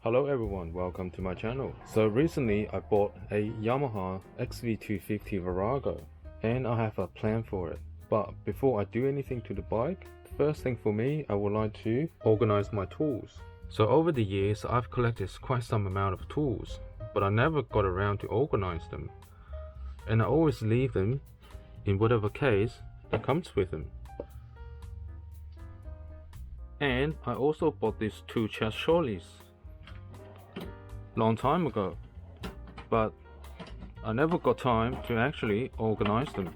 Hello everyone, welcome to my channel. So recently I bought a Yamaha XV250 Virago and I have a plan for it. But before I do anything to the bike, first thing for me, I would like to organize my tools. So over the years I've collected quite some amount of tools, but I never got around to organize them. And I always leave them in whatever case that comes with them. And I also bought these two chest trolleys long time ago, but I never got time to actually organize them.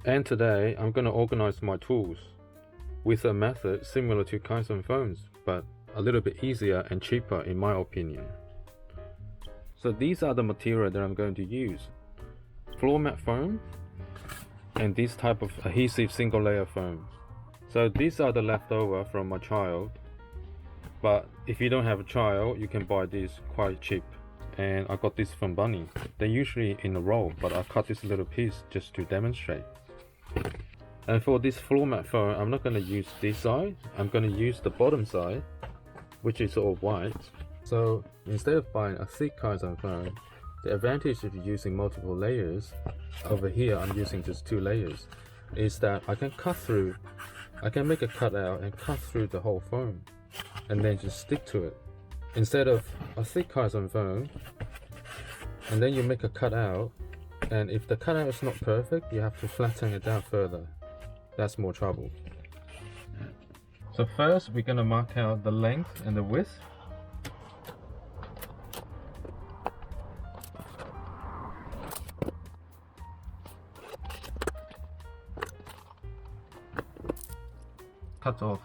And today I'm gonna organize my tools with a method similar to Kaizen phones, but a little bit easier and cheaper in my opinion. So these are the material that I'm going to use: floor mat foam and this type of adhesive single layer foam. So these are the leftover from my child, but if you don't have a child, you can buy this quite cheap. And I got this from Bunny. They're usually in a roll, but I cut this little piece just to demonstrate. And for this floor mat foam, I'm not going to use this side, I'm going to use the bottom side, which is all white. So instead of buying a thick Kaizen foam, the advantage of using multiple layers, over here I'm using just 2 layers, is that I can cut through, I can make a cutout and cut through the whole foam and then just stick to it. Instead of a thick Kaizen foam, and then you make a cutout, and if the cutout is not perfect, you have to flatten it down further. That's more trouble. So first we're gonna mark out the length and the width. Cut off.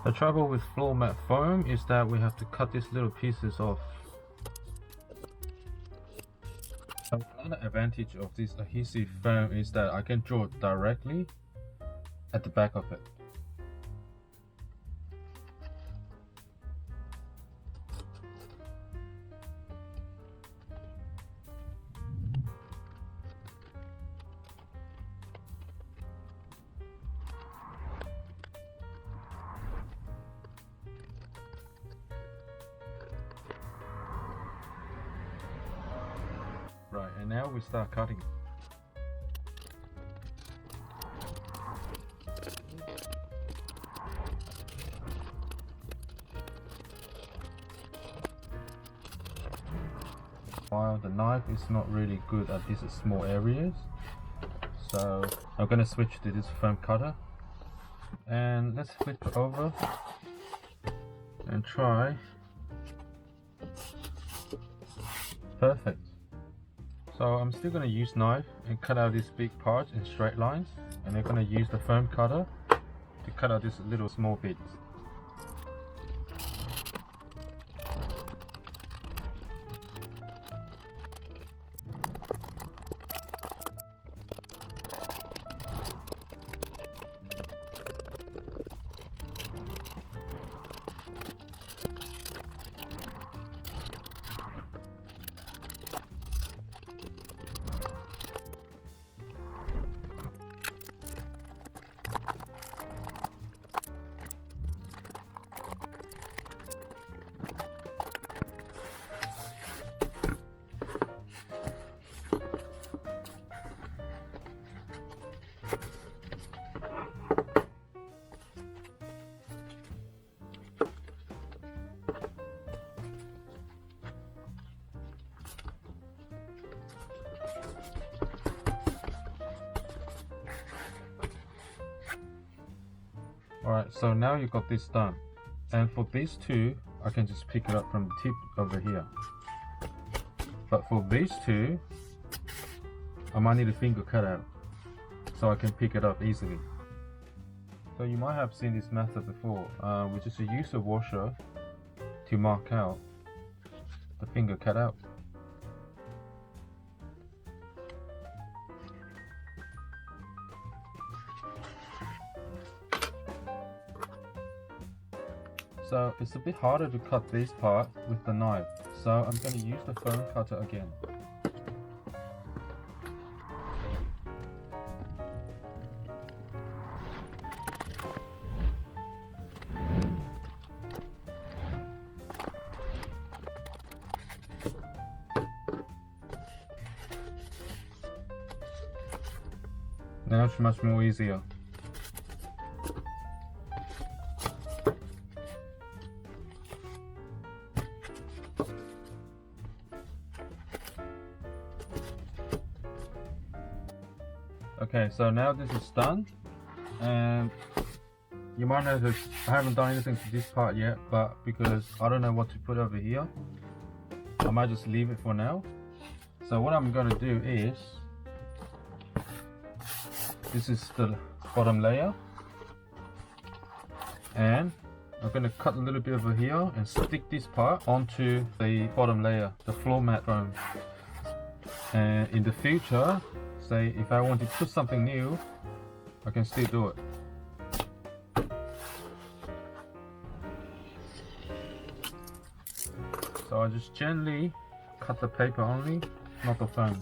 The trouble with floor mat foam is that we have to cut these little pieces off. Another advantage of this adhesive foam is that I can draw it directly at the back of it. Right, and now we start cutting. While the knife is not really good at these small areas, so I'm going to switch to this foam cutter. And let's flip it over and try. Perfect. So I'm still going to use knife and cut out these big parts in straight lines, and I'm going to use the foam cutter to cut out these little small bits. Alright, so now you got this done. And for these two, I can just pick it up from the tip over here. But for these two, I might need a finger cutout. so I can pick it up easily. So you might have seen this method before. We just use a washer to mark out the finger cutout. So it's a bit harder to cut this part with the knife, so I'm going to use the foam cutter again. Now it's much more easier. Okay, so now this is done, and you might notice I haven't done anything to this part yet, but because I don't know what to put over here, I might just leave it for now. So what I'm going to do is, this is the bottom layer, and I'm going to cut a little bit over here and stick this part onto the bottom layer, the floor mat foam. And in the future, say if I want to put something new, I can still do it. So I just gently cut the paper only, not the foam.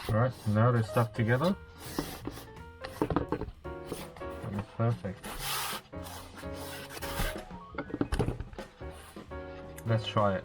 Alright, so now they're stuck together. And it's perfect. Let's try it.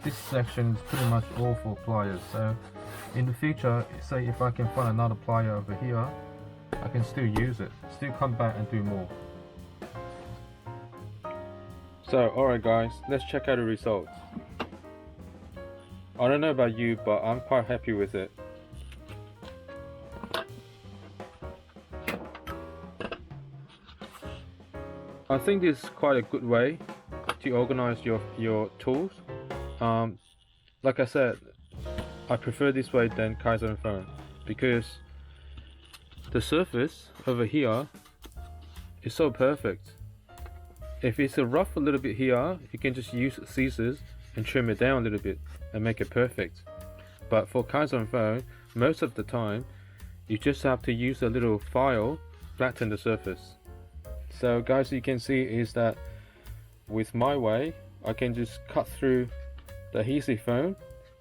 This section is pretty much all for pliers, so in the future, say if I can find another plier over here, I can still use it, still come back and do more. So alright guys, let's check out the results. I don't know about you, but I'm quite happy with it. I think this is quite a good way to organize your tools. Like I said, I prefer this way than Kaizen foam because the surface over here is so perfect. If it's rough a little bit here, you can just use scissors and trim it down a little bit and make it perfect. But for Kaizen foam, most of the time you just have to use a little file flatten the surface. So guys, you can see is that with my way, I can just cut through the adhesive foam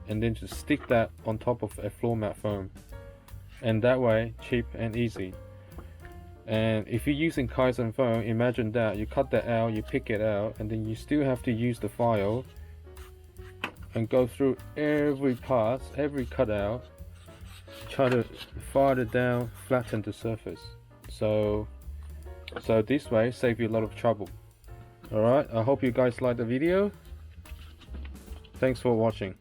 and then just stick that on top of a floor mat foam, and that way cheap and easy. And if you're using Kaizen foam, imagine that you cut that out, you pick it out, and then you still have to use the file and go through every part, every cutout, try to file it down, flatten the surface. So this way save you a lot of trouble. Alright, I hope you guys liked the video. Thanks for watching.